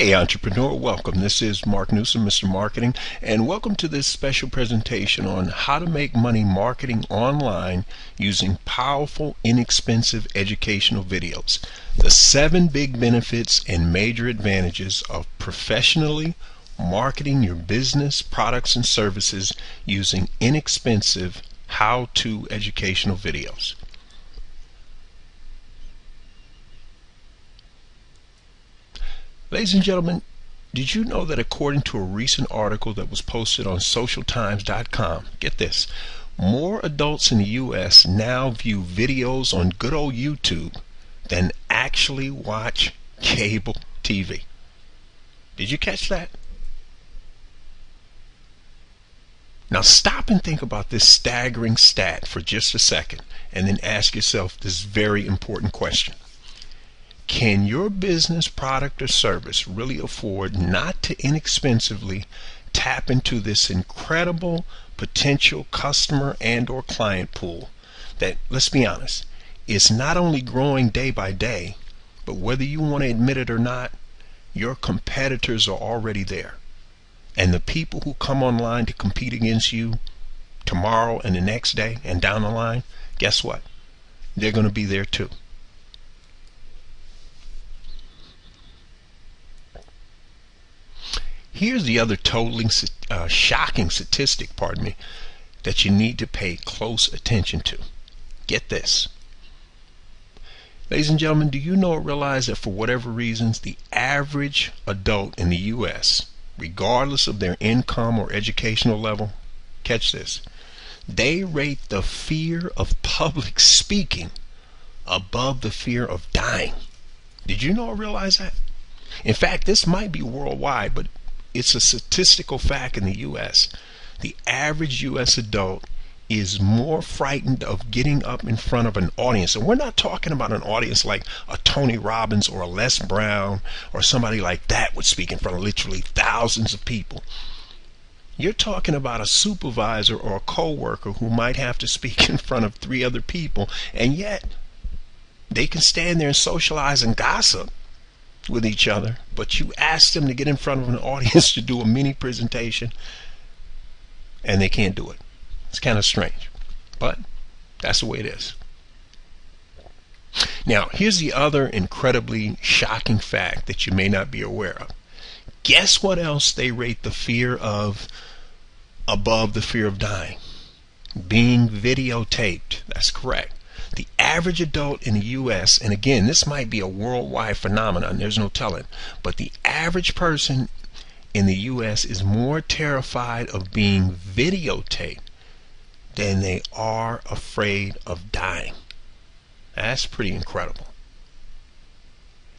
Hey entrepreneur, welcome. This is Mark Newsom, Mr. Marketing, and welcome to this special presentation on how to make money marketing online using powerful, inexpensive educational videos. The 7 big benefits and major advantages of professionally marketing your business, products, and services using inexpensive how-to educational videos. Ladies and gentlemen, did you know that according to a recent article that was posted on socialtimes.com, get this, more adults in the U.S. now view videos on good old YouTube than actually watch cable TV. Did you catch that? Now stop and think about this staggering stat for just a second and then ask yourself this very important question. Can your business, product, or service really afford not to inexpensively tap into this incredible potential customer and or client pool that, let's be honest, is not only growing day by day, but whether you want to admit it or not, your competitors are already there. And the people who come online to compete against you tomorrow and the next day and down the line, guess what? They're going to be there too. Here's the other totally shocking statistic, that you need to pay close attention to. Get this. Ladies and gentlemen, do you know or realize that for whatever reasons, the average adult in the U.S., regardless of their income or educational level, catch this, they rate the fear of public speaking above the fear of dying. Did you know or realize that? In fact, this might be worldwide, but it's a statistical fact in the U.S. The average U.S. adult is more frightened of getting up in front of an audience. And we're not talking about an audience like a Tony Robbins or a Les Brown or somebody like that would speak in front of literally thousands of people. You're talking about a supervisor or a co-worker who might have to speak in front of 3 other people, and yet they can stand there and socialize and gossip with each other, but you ask them to get in front of an audience to do a mini presentation and they can't do it. It's kind of strange, but that's the way it is. Now, here's the other incredibly shocking fact that you may not be aware of. Guess what else they rate the fear of above the fear of dying? Being videotaped. That's correct. The average adult in the U.S., and again, this might be a worldwide phenomenon, there's no telling, but the average person in the U.S. is more terrified of being videotaped than they are afraid of dying. That's pretty incredible.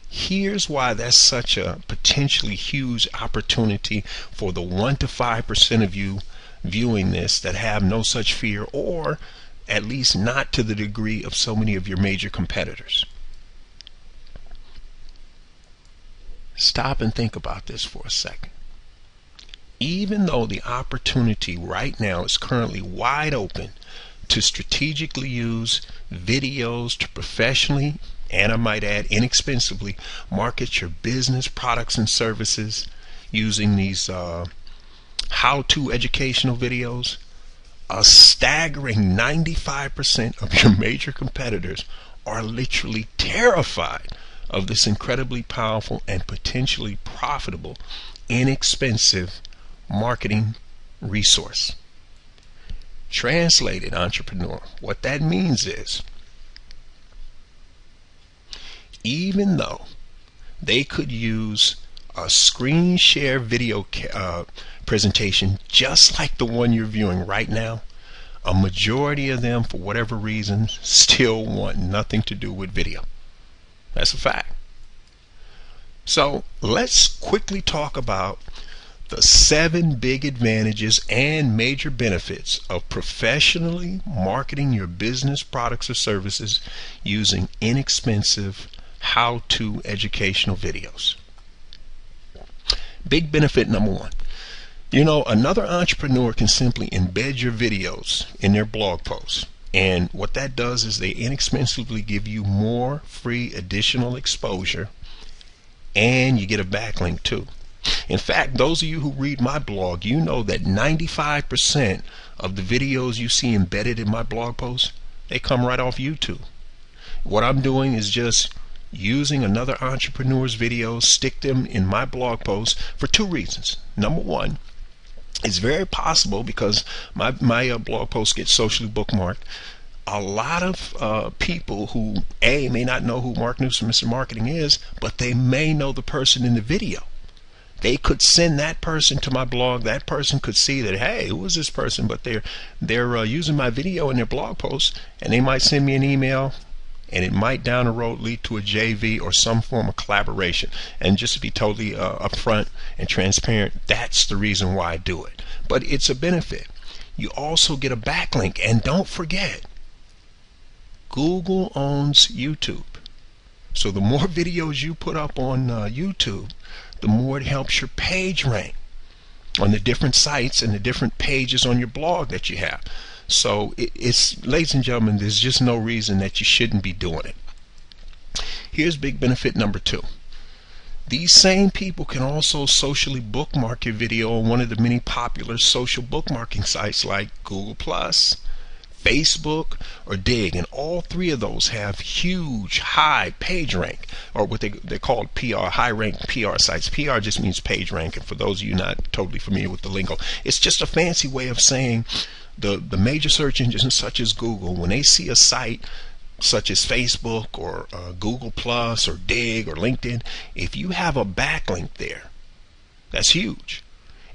Here's why that's such a potentially huge opportunity for the 1 to 5% of you viewing this that have no such fear, or at least not to the degree of so many of your major competitors. Stop and think about this for a second. Even though the opportunity right now is currently wide open to strategically use videos to professionally, and I might add inexpensively, market your business, products, and services using these how-to educational videos, a staggering 95% of your major competitors are literally terrified of this incredibly powerful and potentially profitable, inexpensive marketing resource. Translated, entrepreneur, what that means is, even though they could use a screen share video presentation just like the one you're viewing right now, a majority of them, for whatever reason, still want nothing to do with video. That's a fact. So let's quickly talk about the 7 big advantages and major benefits of professionally marketing your business, products, or services using inexpensive how-to educational videos. Big benefit number 1. You know, another entrepreneur can simply embed your videos in their blog posts. And what that does is they inexpensively give you more free additional exposure and you get a backlink too. In fact, those of you who read my blog, you know that 95% of the videos you see embedded in my blog posts, they come right off YouTube. What I'm doing is just using another entrepreneur's videos, stick them in my blog posts for two reasons. Number one, it's very possible, because my blog posts get socially bookmarked, a lot of people who may not know who Mark Newsom, Mr. Marketing is, but they may know the person in the video. They could send that person to my blog. That person could see that, hey, who is this person? But they're using my video in their blog posts, and they might send me an email, and it might down the road lead to a JV or some form of collaboration. And just to be totally upfront and transparent, that's the reason why I do it. But it's a benefit. You also get a backlink, and don't forget, Google owns YouTube. So the more videos you put up on YouTube, the more it helps your page rank on the different sites and the different pages on your blog that you have. So it's, ladies and gentlemen, there's just no reason that you shouldn't be doing it. Here's big benefit number two. These same people can also socially bookmark your video on one of the many popular social bookmarking sites like Google+, Facebook, or Dig, and all three of those have huge high page rank, or what they're called PR, high rank PR sites. PR just means page rank, and for those of you not totally familiar with the lingo, it's just a fancy way of saying the major search engines such as Google, when they see a site such as Facebook or Google Plus or Dig or LinkedIn, if you have a backlink there, that's huge.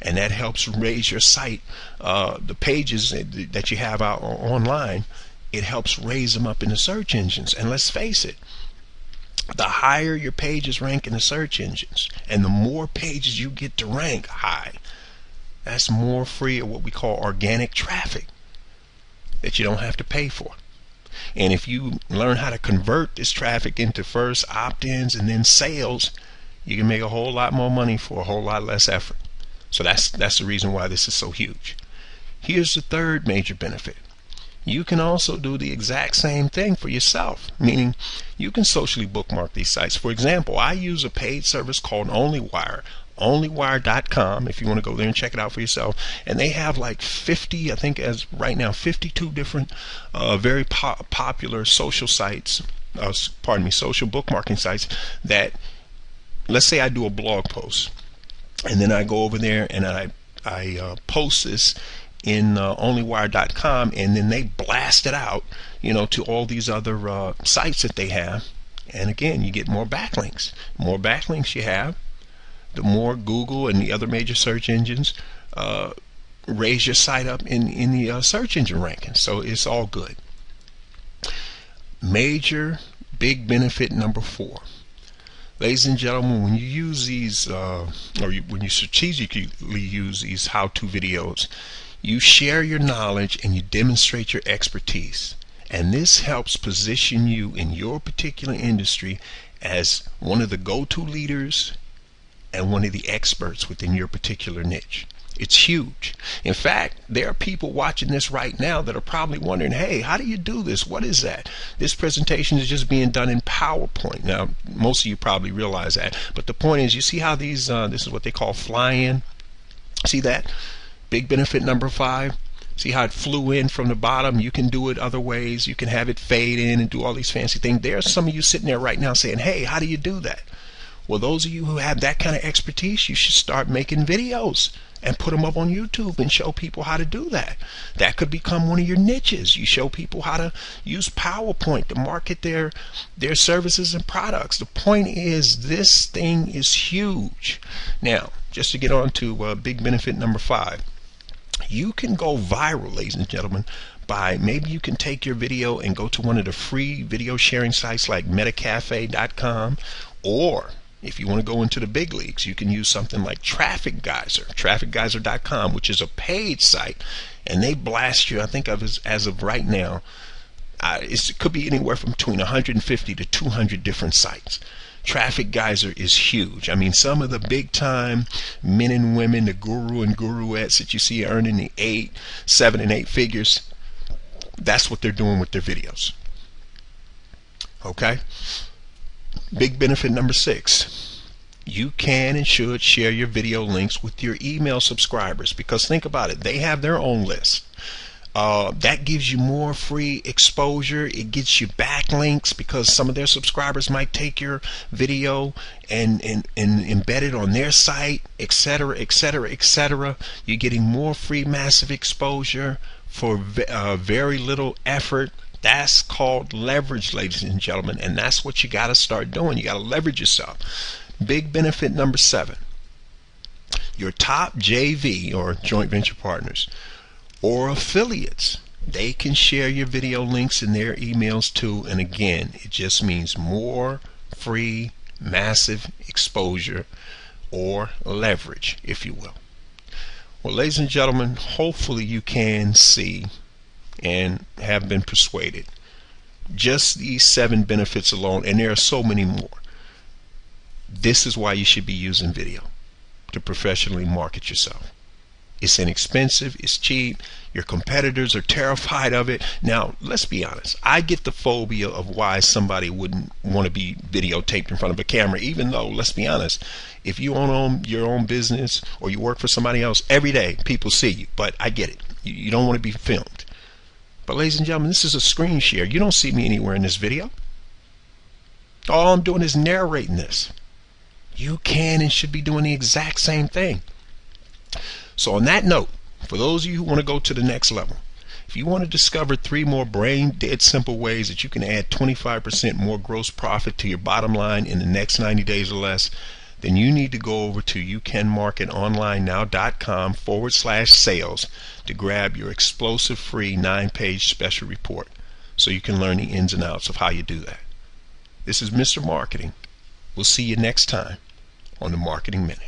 And that helps raise your site, the pages that you have out online, it helps raise them up in the search engines. And let's face it, the higher your pages rank in the search engines and the more pages you get to rank high, that's more free of what we call organic traffic that you don't have to pay for. And if you learn how to convert this traffic into first opt-ins and then sales, you can make a whole lot more money for a whole lot less effort. So that's the reason why this is so huge. Here's the third major benefit. You can also do the exact same thing for yourself, meaning you can socially bookmark these sites. For example, I use a paid service called OnlyWire, onlywire.com, if you want to go there and check it out for yourself. And they have like 50, I think as right now, 52 different very popular social sites, social bookmarking sites that, let's say I do a blog post, and then I go over there and I post this in onlywire.com, and then they blast it out, to all these other sites that they have. And again, you get more backlinks. More backlinks you have, the more Google and the other major search engines raise your site up in the search engine ranking. So it's all good. Major big benefit number 4. Ladies and gentlemen, when you use these, when you strategically use these how-to videos, you share your knowledge and you demonstrate your expertise. And this helps position you in your particular industry as one of the go-to leaders and one of the experts within your particular niche. It's huge. In fact, there are people watching this right now that are probably wondering, hey, how do you do this? What is that? This presentation is just being done in PowerPoint. Now, most of you probably realize that. But the point is, you see how these, this is what they call fly-in? See that? Big benefit number 5. See how it flew in from the bottom? You can do it other ways. You can have it fade in and do all these fancy things. There are some of you sitting there right now saying, hey, how do you do that? Well, those of you who have that kind of expertise, you should start making videos and put them up on YouTube and show people how to do that. That could become one of your niches. You show people how to use PowerPoint to market their services and products. The point is, this thing is huge. Now, just to get on to big benefit number 5. You can go viral, ladies and gentlemen, by maybe you can take your video and go to one of the free video sharing sites like metacafe.com, or if you want to go into the big leagues, you can use something like Traffic Geyser, trafficgeyser.com, which is a paid site, and they blast you, I think as of right now, it could be anywhere from between 150 to 200 different sites. Traffic Geyser is huge. I mean, some of the big time men and women, the guru and guruettes that you see earning the 8, 7, and 8 figures, that's what they're doing with their videos. Okay? Big benefit number 6. You can and should share your video links with your email subscribers, because think about it, they have their own list. That gives you more free exposure. It gets you backlinks because some of their subscribers might take your video and embed it on their site, etc., etc., etc. You're getting more free massive exposure for very little effort. That's called leverage, ladies and gentlemen, and that's what you got to start doing. You got to leverage yourself. Big benefit number 7. Your top JV, or joint venture partners, or affiliates, they can share your video links in their emails too. And again, it just means more free massive exposure, or leverage, if you will. Well, ladies and gentlemen, hopefully you can see and have been persuaded. Just these 7 benefits alone, and there are so many more. This is why you should be using video to professionally market yourself. It's inexpensive, it's cheap, your competitors are terrified of it. Now, let's be honest, I get the phobia of why somebody wouldn't want to be videotaped in front of a camera, even though, let's be honest, if you own your own business or you work for somebody else, every day people see you. But I get it, you don't want to be filmed. But ladies and gentlemen, this is a screen share. You don't see me anywhere in this video. All I'm doing is narrating this. You can and should be doing the exact same thing. So on that note, for those of you who want to go to the next level, if you want to discover 3 more brain dead simple ways that you can add 25% more gross profit to your bottom line in the next 90 days or less, then you need to go over to youcanmarketonlinenow.com/sales to grab your explosive free 9-page special report so you can learn the ins and outs of how you do that. This is Mr. Marketing. We'll see you next time on the Marketing Minute.